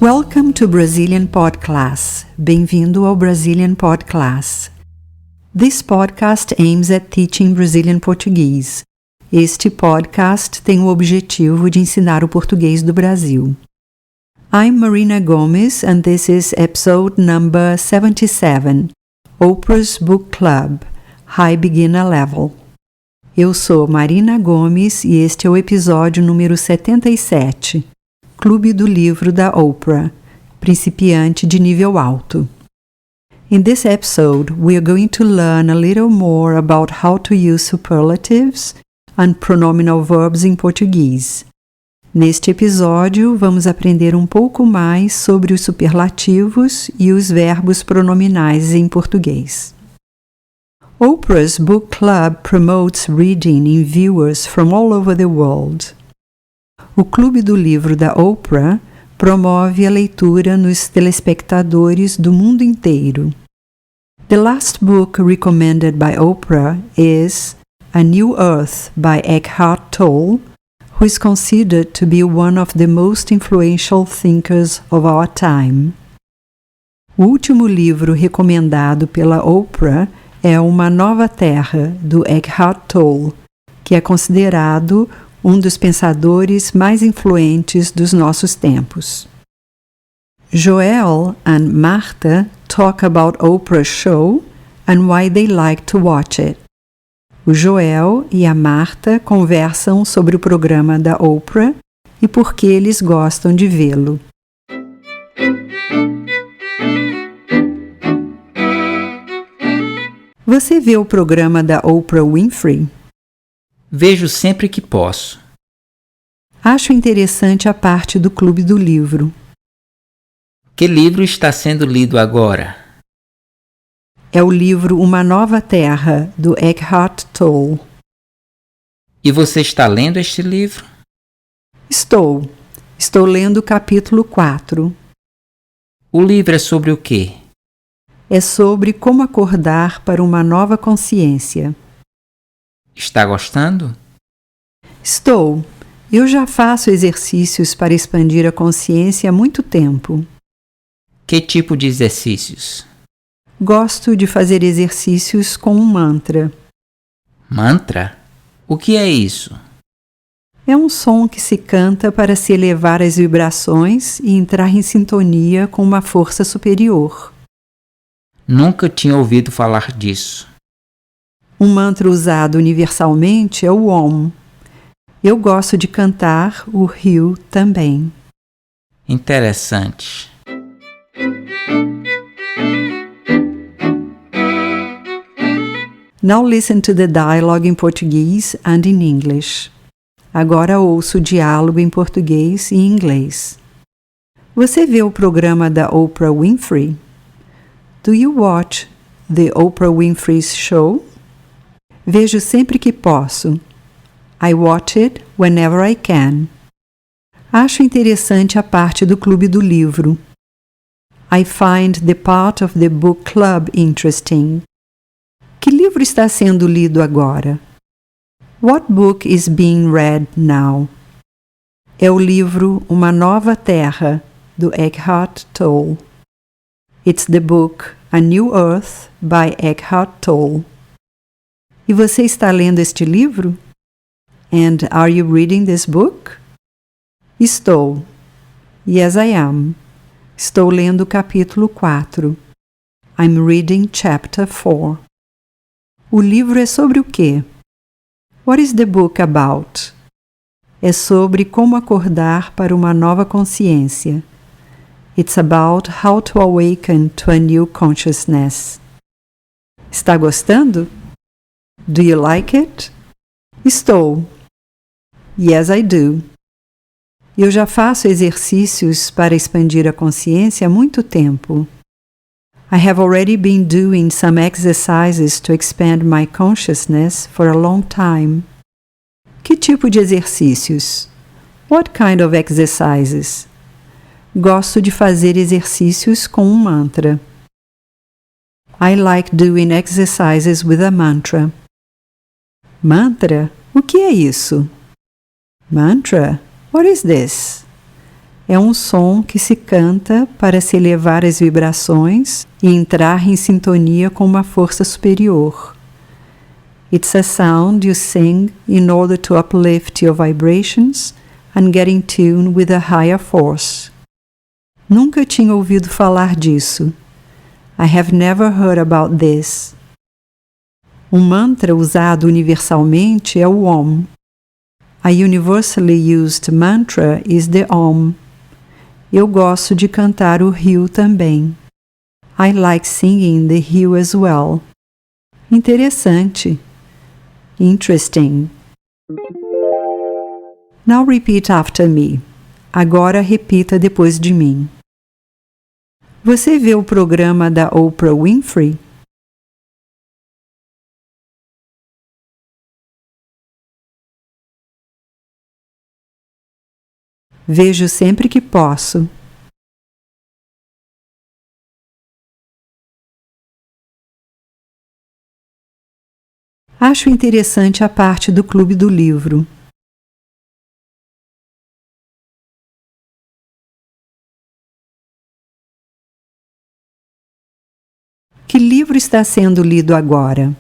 Welcome to Brazilian Podcast. Bem-vindo ao Brazilian Podcast. This podcast aims at teaching Brazilian Portuguese. Este podcast tem o objetivo de ensinar o português do Brasil. I'm Marina Gomes and this is episode number 77, Oprah's Book Club, High Beginner Level. Eu sou Marina Gomes e este é o episódio número 77, Clube do Livro da Oprah, principiante de nível alto. In this episode, we are going to learn a little more about how to use superlatives and pronominal verbs in Portuguese. Neste episódio, vamos aprender um pouco mais sobre os superlativos e os verbos pronominais em português. Oprah's Book Club promotes reading in viewers from all over the world. O Clube do Livro da Oprah promove a leitura nos telespectadores do mundo inteiro. The last book recommended by Oprah is A New Earth by Eckhart Tolle, who is considered to be one of the most influential thinkers of our time. O último livro recomendado pela Oprah é Uma Nova Terra, do Eckhart Tolle, que é considerado um dos pensadores mais influentes dos nossos tempos. Joel and Martha talk about Oprah's show and why they like to watch it. O Joel e a Martha conversam sobre o programa da Oprah e por que eles gostam de vê-lo. Você vê o programa da Oprah Winfrey? Vejo sempre que posso. Acho interessante a parte do Clube do Livro. Que livro está sendo lido agora? É o livro Uma Nova Terra, do Eckhart Tolle. E você está lendo este livro? Estou lendo o capítulo 4. O livro é sobre o quê? É sobre como acordar para uma nova consciência. Está gostando? Estou. Eu já faço exercícios para expandir a consciência há muito tempo. Que tipo de exercícios? Gosto de fazer exercícios com um mantra. Mantra? O que é isso? É um som que se canta para se elevar às vibrações e entrar em sintonia com uma força superior. Nunca tinha ouvido falar disso. Um mantra usado universalmente é o Om. Eu gosto de cantar o Rio também. Interessante. Now listen to the dialogue in Portuguese and in English. Agora ouça o diálogo em português e inglês. Você vê o programa da Oprah Winfrey? Do you watch the Oprah Winfrey's show? Vejo sempre que posso. I watch it whenever I can. Acho interessante a parte do Clube do Livro. I find the part of the book club interesting. Que livro está sendo lido agora? What book is being read now? É o livro Uma Nova Terra, do Eckhart Tolle. It's the book A New Earth by Eckhart Tolle. E você está lendo este livro? And are you reading this book? Estou. Yes, I am. Estou lendo o capítulo 4. I'm reading chapter 4. O livro é sobre o quê? What is the book about? É sobre como acordar para uma nova consciência. It's about how to awaken to a new consciousness. Está gostando? Do you like it? Estou. Yes, I do. Eu já faço exercícios para expandir a consciência há muito tempo. I have already been doing some exercises to expand my consciousness for a long time. Que tipo de exercícios? What kind of exercises? Gosto de fazer exercícios com um mantra. I like doing exercises with a mantra. Mantra? O que é isso? Mantra? What is this? É um som que se canta para se elevar as vibrações e entrar em sintonia com uma força superior. It's a sound you sing in order to uplift your vibrations and get in tune with a higher force. Nunca tinha ouvido falar disso. I have never heard about this. Um mantra usado universalmente é o Om. A universally used mantra is the Om. Eu gosto de cantar o Rio também. I like singing the Rio as well. Interessante. Interesting. Now repeat after me. Agora repita depois de mim. Você vê o programa da Oprah Winfrey? Vejo sempre que posso. Acho interessante a parte do clube do livro. Que livro está sendo lido agora?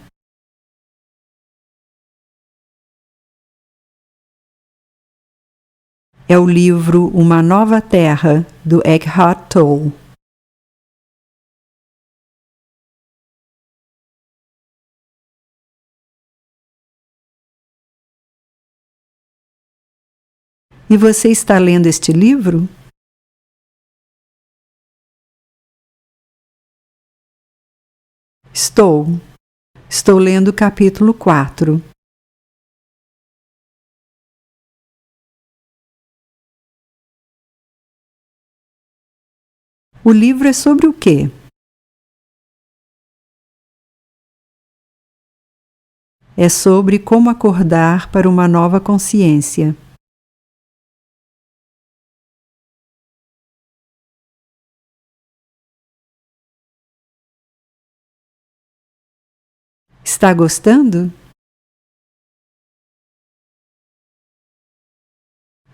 É o livro Uma Nova Terra, do Eckhart Tolle. E você está lendo este livro? Estou. Estou lendo o capítulo 4. O livro é sobre o quê? É sobre como acordar para uma nova consciência. Está gostando?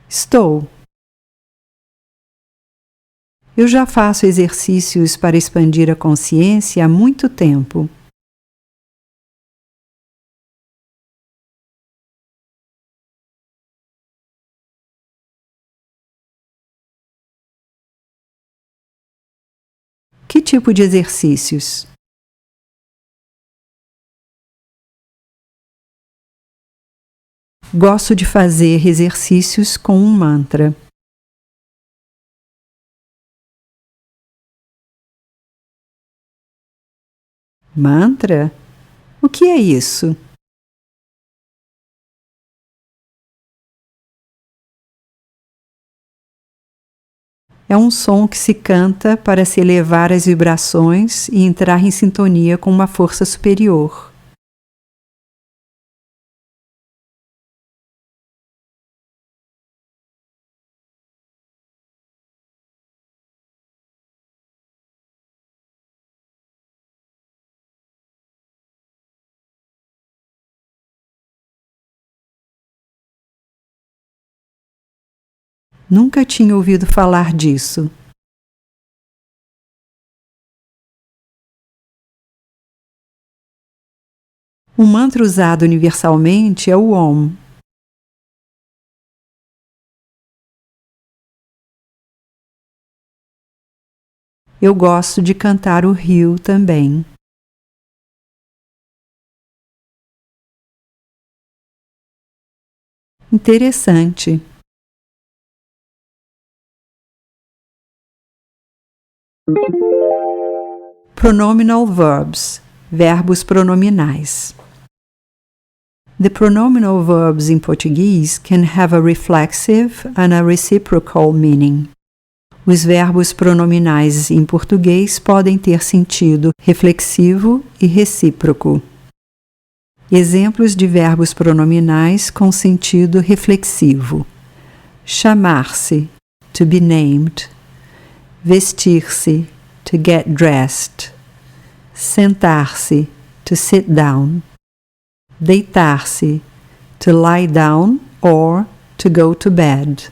Estou. Eu já faço exercícios para expandir a consciência há muito tempo. Que tipo de exercícios? Gosto de fazer exercícios com um mantra. Mantra? O que é isso? É um som que se canta para se elevar as vibrações e entrar em sintonia com uma força superior. Nunca tinha ouvido falar disso. O mantra usado universalmente é o Om. Eu gosto de cantar o Rio também. Interessante. Pronominal verbs, verbos pronominais. The pronominal verbs in Portuguese can have a reflexive and a reciprocal meaning. Os verbos pronominais em português podem ter sentido reflexivo e recíproco. Exemplos de verbos pronominais com sentido reflexivo: chamar-se, to be named; vestir-se, to get dressed; sentar-se, to sit down; deitar-se, to lie down or to go to bed;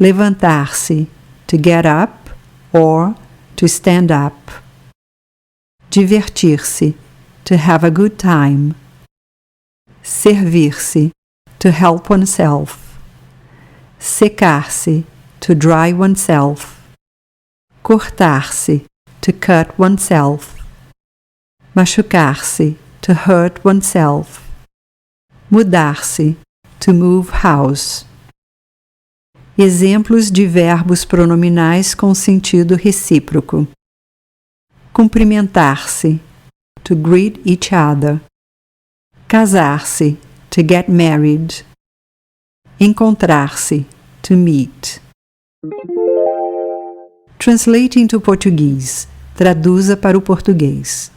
levantar-se, to get up or to stand up. Divertir-se, to have a good time. Servir-se, to help oneself. Secar-se, to dry oneself. Cortar-se, to cut oneself. Machucar-se, to hurt oneself. Mudar-se, to move house. Exemplos de verbos pronominais com sentido recíproco. Cumprimentar-se, to greet each other. Casar-se, to get married. Encontrar-se, to meet. Translating to Portuguese. Traduza para o português.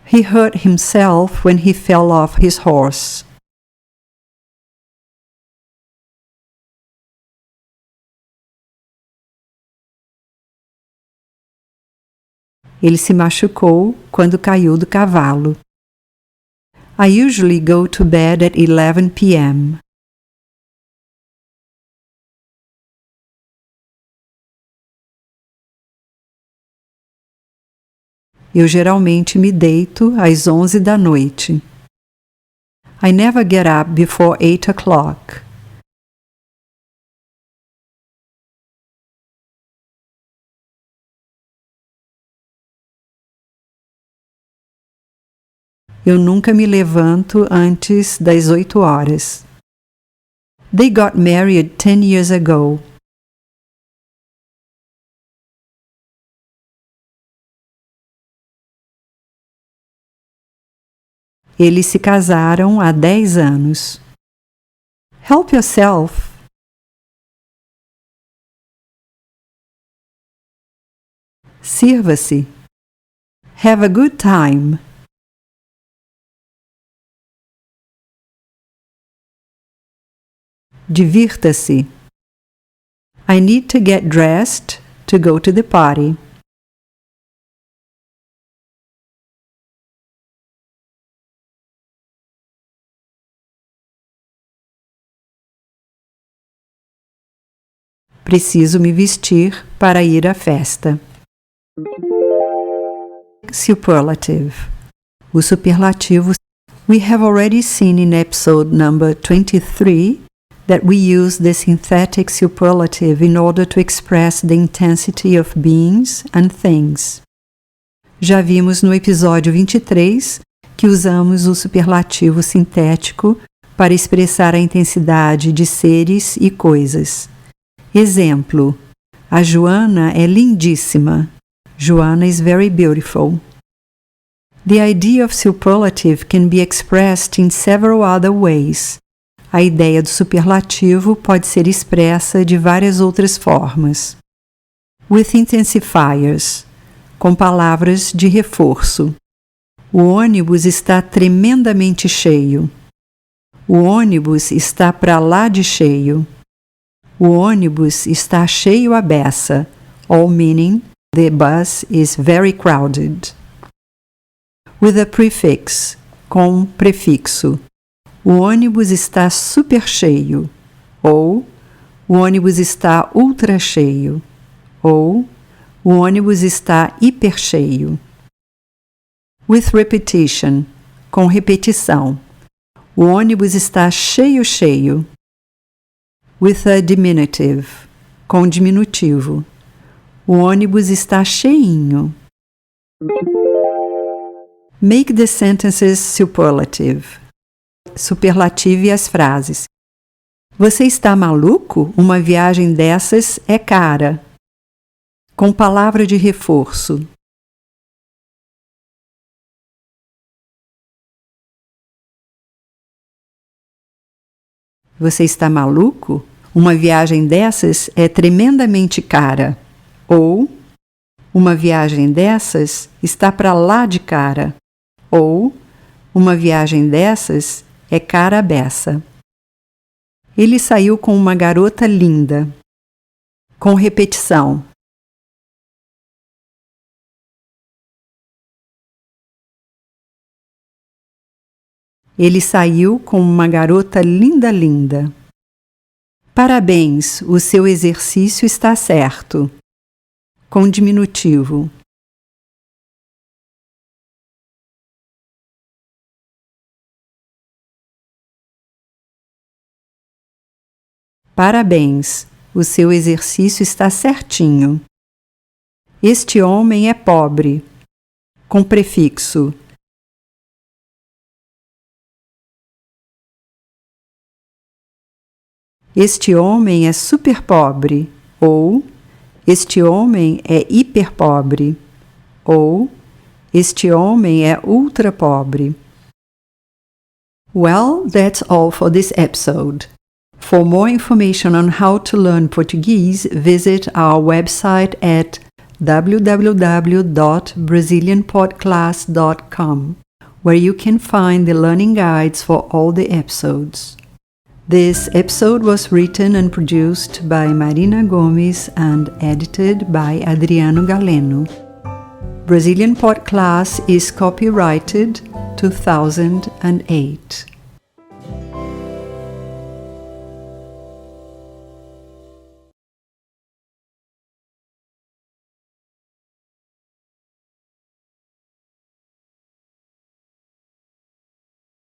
He hurt himself when he fell off his horse. Ele se machucou quando caiu do cavalo. I usually go to bed at 11 p.m. Eu geralmente me deito às 11 da noite. I never get up before 8 o'clock. Eu nunca me levanto antes das 8 horas. They got married 10 years ago. Eles se casaram há 10 anos. Help yourself. Sirva-se. Have a good time. Divirta-se. I need to get dressed to go to the party. Preciso me vestir para ir à festa. Superlative. O superlativo. We have already seen in episode number 23 that we use the synthetic superlative in order to express the intensity of beings and things. Já vimos no episódio 23 que usamos o superlativo sintético para expressar a intensidade de seres e coisas. Exemplo: a Joana é lindíssima. Joana is very beautiful. The idea of superlative can be expressed in several other ways. A ideia do superlativo pode ser expressa de várias outras formas. With intensifiers, com palavras de reforço. O ônibus está tremendamente cheio. O ônibus está para lá de cheio. O ônibus está cheio à beça, all meaning the bus is very crowded. With a prefix, com prefixo. O ônibus está super cheio, ou o ônibus está ultra cheio, ou o ônibus está hiper cheio. With repetition, com repetição. O ônibus está cheio. With a diminutive, com diminutivo. O ônibus está cheinho. Make the sentences superlative. Superlative as frases. Você está maluco? Uma viagem dessas é cara. Com palavra de reforço. Você está maluco? Uma viagem dessas é tremendamente cara. Ou, uma viagem dessas está para lá de cara. Ou, uma viagem dessas é cara a beça. Ele saiu com uma garota linda. Com repetição. Ele saiu com uma garota linda. Parabéns, o seu exercício está certo. Com diminutivo. Parabéns, o seu exercício está certinho. Este homem é pobre. Com prefixo. Este homem é super pobre, ou este homem é hiper pobre, ou este homem é ultra pobre. Well, that's all for this episode. For more information on how to learn Portuguese, visit our website at www.brazilianpodclass.com, where you can find the learning guides for all the episodes. This episode was written and produced by Marina Gomes and edited by Adriano Galeno. Brazilian Podcast is copyrighted 2008.